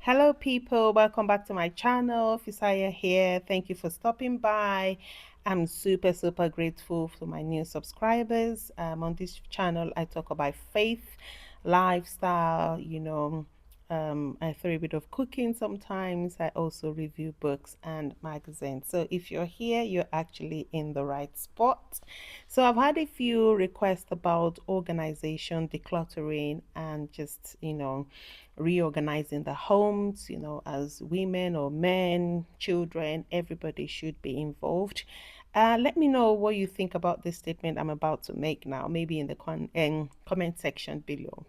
Hello, people. Welcome back to my channel. Fisaya here. Thank you for stopping by. I'm super grateful for my new subscribers. On this channel, I talk about faith, lifestyle, I throw a bit of cooking sometimes. I also review books and magazines. So if you're here, you're actually in the right spot. So I've had a few requests about organization, decluttering, and just, reorganizing the homes, as women or men, children, everybody should be involved. Let me know what you think about this statement I'm about to make now, maybe in the comment section below.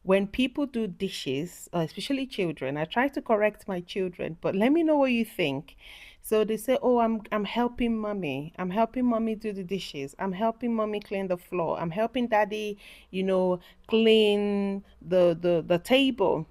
When people do dishes, especially children, I try to correct my children, but let me know what you think. So they say, "Oh, I'm helping mommy. I'm helping mommy do the dishes. I'm helping mommy clean the floor. I'm helping daddy, clean the table."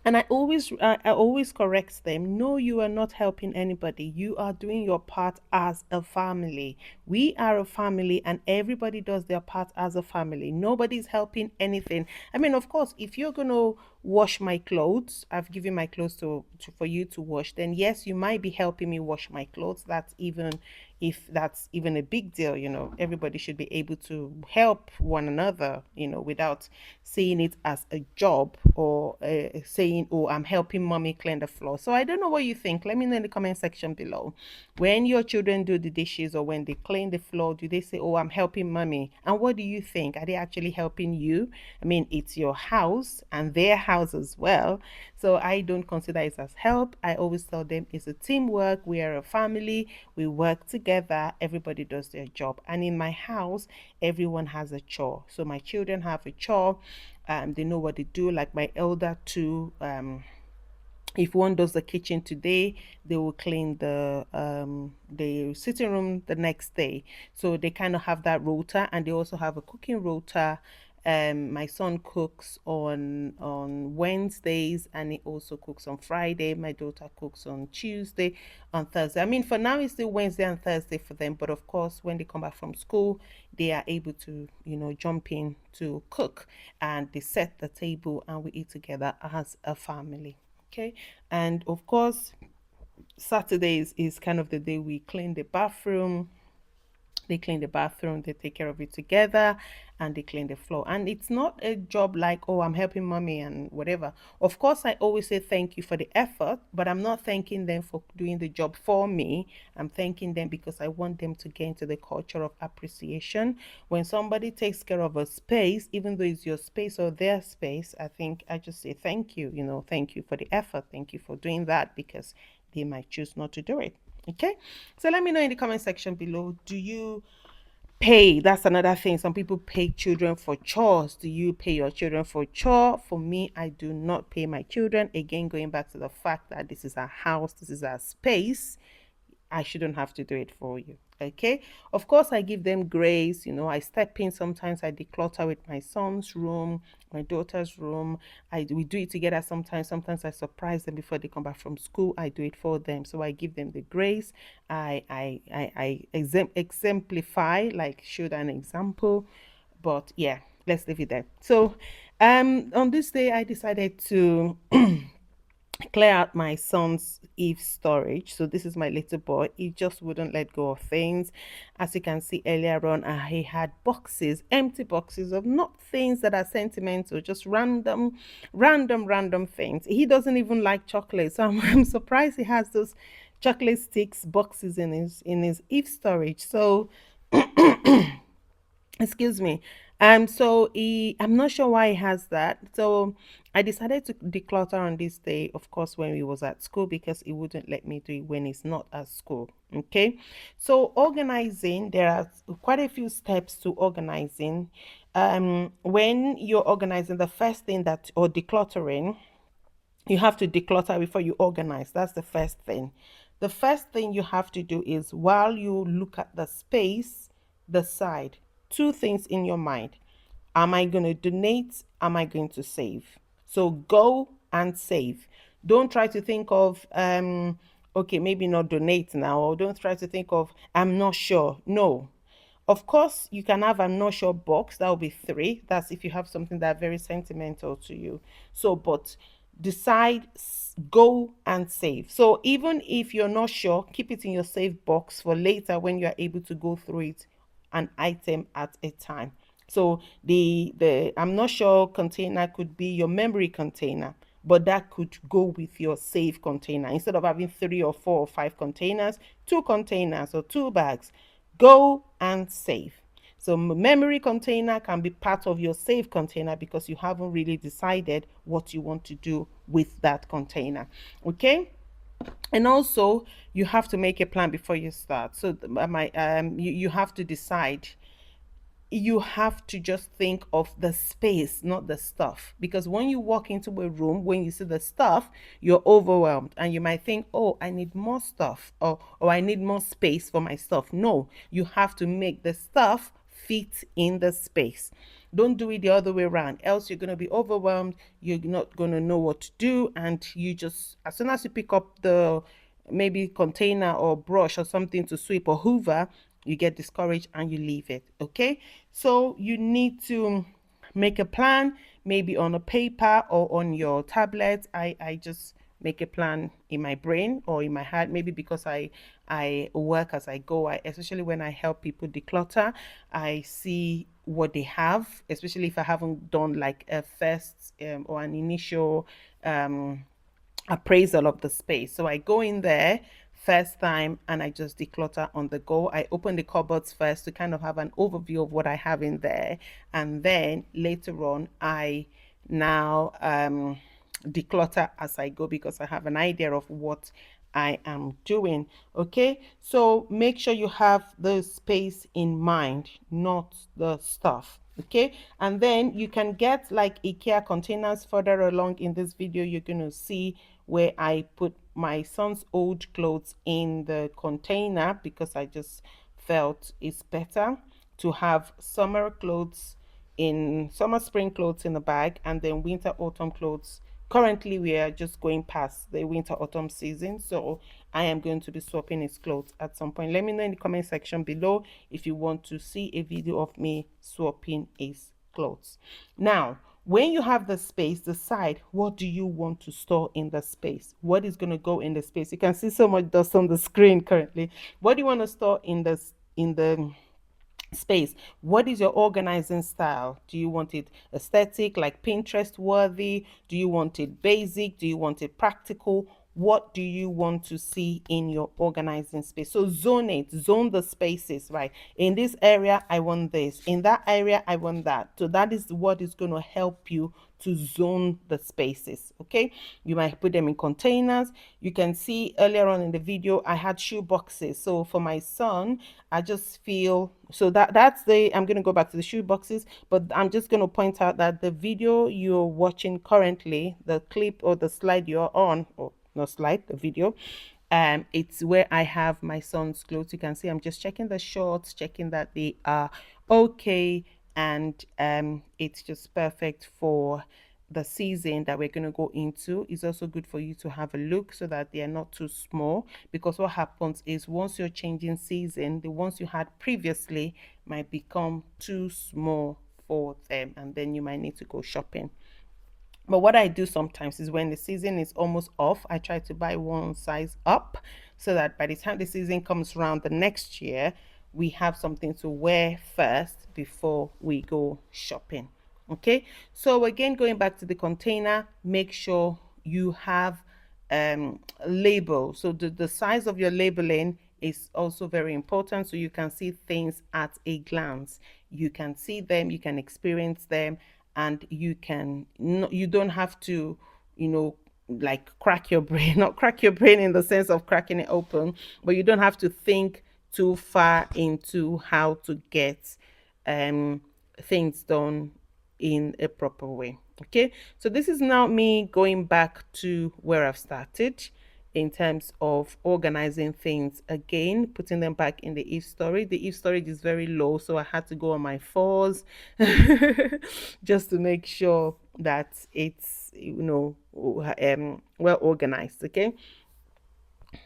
And I always correct them. No, you are not helping anybody. You are doing your part as a family. We are a family, and everybody does their part as a family. Nobody's helping anything. I mean, of course, if you're gonna wash my clothes, I've given my clothes for you to wash, then yes, you might be helping me wash my clothes. That's even if that's even a big deal. Everybody should be able to help one another, without seeing it as a job, or saying, "Oh, I'm helping mommy clean the floor." So I don't know what you think. Let me know in the comment section below. When your children do the dishes or when they clean the floor, do they say, "Oh, I'm helping mommy"? And what do you think? Are they actually helping you? I mean, it's your house and their house as well. So I don't consider it as help. I always tell them it's a teamwork. We are a family. We work together. Everybody does their job. And in my house, everyone has a chore. So my children have a chore. They know what they do. Like my elder two, if one does the kitchen today, they will clean the sitting room the next day. So they kind of have that rota, and they also have a cooking rota. My son cooks on Wednesdays, and he also cooks on Friday. My daughter cooks on Tuesday, on Thursday. I mean, for now it's still Wednesday and Thursday for them, but of course, when they come back from school, they are able to, jump in to cook, and they set the table, and we eat together as a family. Okay. And of course, Saturdays is kind of the day we clean the bathroom. They clean the bathroom, they take care of it together, and they clean the floor. And it's not a job like, "Oh, I'm helping mommy and whatever." Of course, I always say thank you for the effort, but I'm not thanking them for doing the job for me. I'm thanking them because I want them to get into the culture of appreciation. When somebody takes care of a space, even though it's your space or their space, I think I just say thank you, thank you for the effort. Thank you for doing that, because they might choose not to do it. Okay. So let me know in the comment section below. Do you pay? That's another thing. Some people pay children for chores. Do you pay your children for chore? For me, I do not pay my children. Again, going back to the fact that this is our house, this is our space. I shouldn't have to do it for you. Okay. Of course, I give them grace. I step in. Sometimes I declutter with my son's room, my daughter's room. We do it together sometimes. Sometimes I surprise them before they come back from school. I do it for them. So I give them the grace. I exemplify, like show an example. But yeah, let's leave it there. So on this day I decided to clear out my son's Eve storage. So this is my little boy. He just wouldn't let go of things. As you can see earlier on, he had boxes, empty boxes of not things that are sentimental, just random things. He doesn't even like chocolate. So I'm surprised he has those chocolate sticks boxes in his Eve storage. So excuse me. I'm not sure why he has that. So I decided to declutter on this day, of course, when he was at school, because he wouldn't let me do it when he's not at school. Okay. So organizing, there are quite a few steps to organizing. When you're organizing, the first thing that, or decluttering, you have to declutter before you organize. That's the first thing. The first thing you have to do is, while you look at the space, decide two things in your mind. Am I going to donate? Am I going to save? So go and save. Don't try to think of okay, maybe not donate now, or don't try to think of I'm not sure. No. Of course, you can have I'm not sure box. That will be three. That's if you have something that very sentimental to you. So, but decide, go and save. So even if you're not sure, keep it in your save box for later when you're able to go through it an item at a time. So the I'm not sure container could be your memory container, but that could go with your save container. Instead of having three or four or five containers, two containers or two bags, go and save. So memory container can be part of your save container because you haven't really decided what you want to do with that container. Okay. And also you have to make a plan before you start. So you have to decide, you have to just think of the space, not the stuff. Because when you walk into a room, when you see the stuff, you're overwhelmed and you might think, oh, I need more stuff, or I need more space for my stuff. No, you have to make the stuff fit in the space. Don't do it the other way around, else you're going to be overwhelmed. You're not going to know what to do. And you just, as soon as you pick up the maybe container or brush or something to sweep or hoover, you get discouraged and you leave it. Okay, so you need to make a plan, maybe on a paper or on your tablet. I just make a plan in my brain or in my heart, maybe because I work as I go. Especially when I help people declutter, I see what they have, especially if I haven't done like a first or an initial appraisal of the space. So I go in there first time and I just declutter on the go. I open the cupboards first to kind of have an overview of what I have in there. And then later on, I now declutter as I go because I have an idea of what I am doing. Okay, so make sure you have the space in mind, not the stuff. Okay, and then you can get like IKEA containers. Further along in this video, you're going to see where I put my son's old clothes in the container because I just felt it's better to have summer clothes in summer spring clothes in the bag, and then winter autumn clothes. Currently we are just going past the winter autumn season, so I am going to be swapping his clothes at some point. Let me know in the comment section below if you want to see a video of me swapping his clothes. Now, when you have the space, decide what do you want to store in the space. What is going to go in the space? You can see so much dust on the screen currently. What do you want to store in the space? What is your organizing style? Do you want it aesthetic, like Pinterest worthy? Do you want it basic? Do you want it practical? What do you want to see in your organizing space? So zone it, zone the spaces, right? In this area I want this, in that area I want that. So that is what is going to help you to zone the spaces. Okay, you might put them in containers. You can see earlier on in the video I had shoe boxes. So for my son, I just feel so that's the, I'm going to go back to the shoe boxes, but I'm just going to point out that the video you're watching currently, the clip or the slide you're on, or not slide, the video, it's where I have my son's clothes. You can see I'm just checking the shorts, checking that they are okay, and it's just perfect for the season that we're going to go into. It's also good for you to have a look so that they are not too small, because what happens is once you're changing season, the ones you had previously might become too small for them, and then you might need to go shopping. But what I do sometimes is when the season is almost off, I try to buy one size up so that by the time the season comes around the next year, we have something to wear first before we go shopping. Okay, so again, going back to the container, make sure you have label. So the size of your labeling is also very important, so you can see things at a glance. You can see them, you can experience them, and you can, you don't have to, you know, like crack your brain, not crack your brain in the sense of cracking it open, but you don't have to think too far into how to get um things done in a proper way. Okay, so this is now me going back to where I've started in terms of organizing things again, putting them back in the if storage. The if storage is very low, so I had to go on my fours just to make sure that it's, you know, well organized. Okay,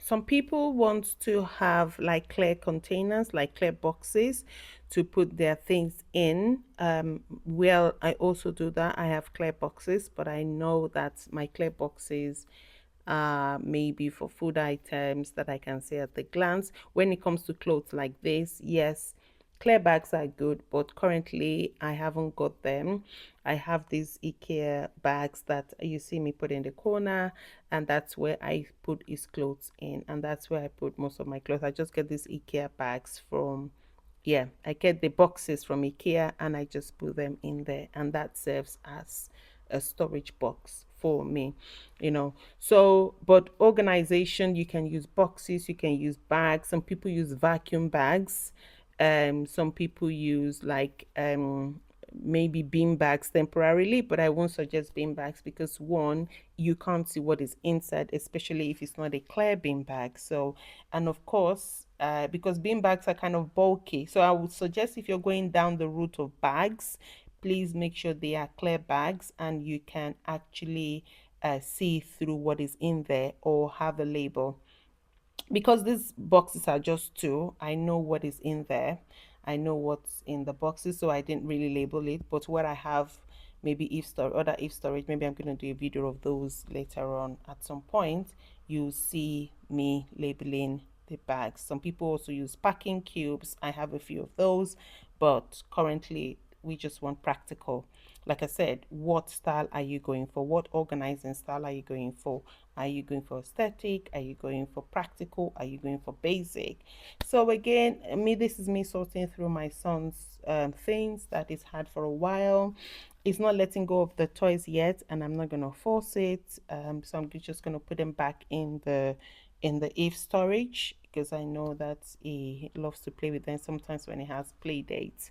Some people want to have like clear containers, like clear boxes to put their things in. Well, I also do that. I have clear boxes, but I know that my clear boxes maybe for food items that I can see at the glance. When it comes to clothes like this, yes, clear bags are good, but currently I haven't got them. I have these IKEA bags that you see me put in the corner, and that's where I put his clothes in, and that's where I put most of my clothes. I just get these IKEA bags from, yeah, I get the boxes from IKEA and I just put them in there, and that serves as a storage box for me, you know. So, but organization, you can use boxes, you can use bags. Some people use vacuum bags. Some people use like maybe bean bags temporarily, but I won't suggest bean bags because one, you can't see what is inside, especially if it's not a clear bean bag. So, and of course, because bean bags are kind of bulky, so I would suggest if you're going down the route of bags, please make sure they are clear bags and you can actually see through what is in there or have a label, because these boxes are just two. I know what is in there. I know what's in the boxes, so I didn't really label it. But what I have, maybe if store other if storage, maybe I'm gonna do a video of those later on at some point. You see me labeling the bags. Some people also use packing cubes. I have a few of those, but currently we just want practical. Like I said, what style are you going for? What organizing style are you going for? Are you going for aesthetic? Are you going for practical? Are you going for basic? So again, me, this is me sorting through my son's things that he's had for a while. He's not letting go of the toys yet, and I'm not gonna force it. So I'm just gonna put them back in the Eve storage because I know that he loves to play with them sometimes when he has play dates.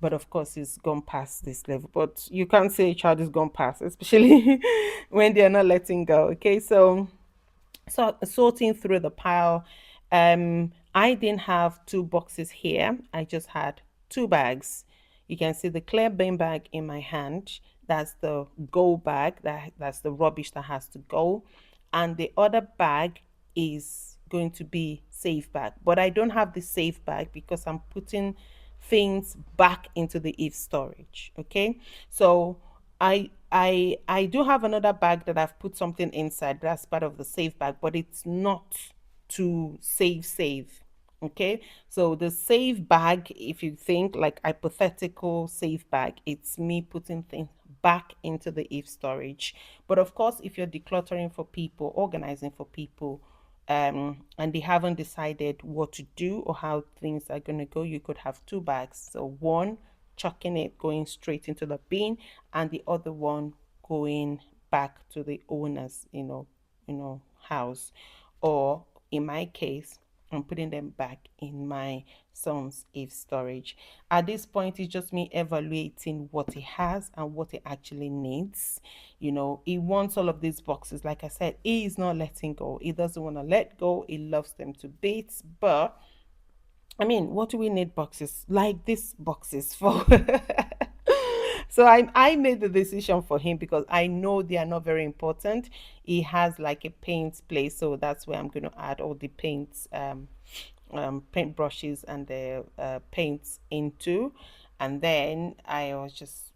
But of course, he's gone past this level. But you can't say a child is gone past, especially when they're not letting go. Okay, so sorting through the pile, I didn't have two boxes here. I just had two bags. You can see the clear bin bag in my hand. That's the go bag. That's the rubbish that has to go, and the other bag is going to be safe bag. But I don't have the safe bag because I'm putting things back into the Eve storage. Okay, so I do have another bag that I've put something inside. That's part of the safe bag, but it's not to save. Okay, so the safe bag, if you think like hypothetical safe bag, it's me putting things back into the Eve storage. But of course, if you're decluttering for people, organizing for people, and they haven't decided what to do or how things are going to go, you could have two bags. So one chucking it going straight into the bin, and the other one going back to the owner's, house. Or in my case, I'm putting them back in my son's Eve storage. At this point, it's just me evaluating what he has and what he actually needs. He wants all of these boxes. Like I said, he is not letting go. He doesn't want to let go. He loves them to bits. But I mean, what do we need boxes like these boxes for? So I made the decision for him because I know they are not very important. He has like a paint place, so that's where I'm going to add all the paints, paint brushes and the paints into. And then I was just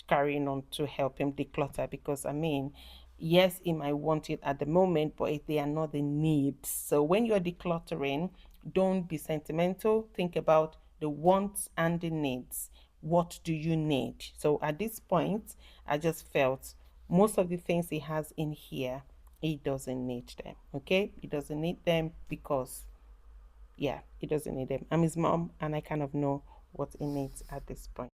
carrying on to help him declutter because I mean, yes, he might want it at the moment, but they are not the needs. So when you're decluttering, don't be sentimental. Think about the wants and the needs. What do you need? So at this point, I just felt most of the things he has in here, he doesn't need them. Okay, he doesn't need them because, yeah, he doesn't need them. I'm his mom, and I kind of know what he needs at this point.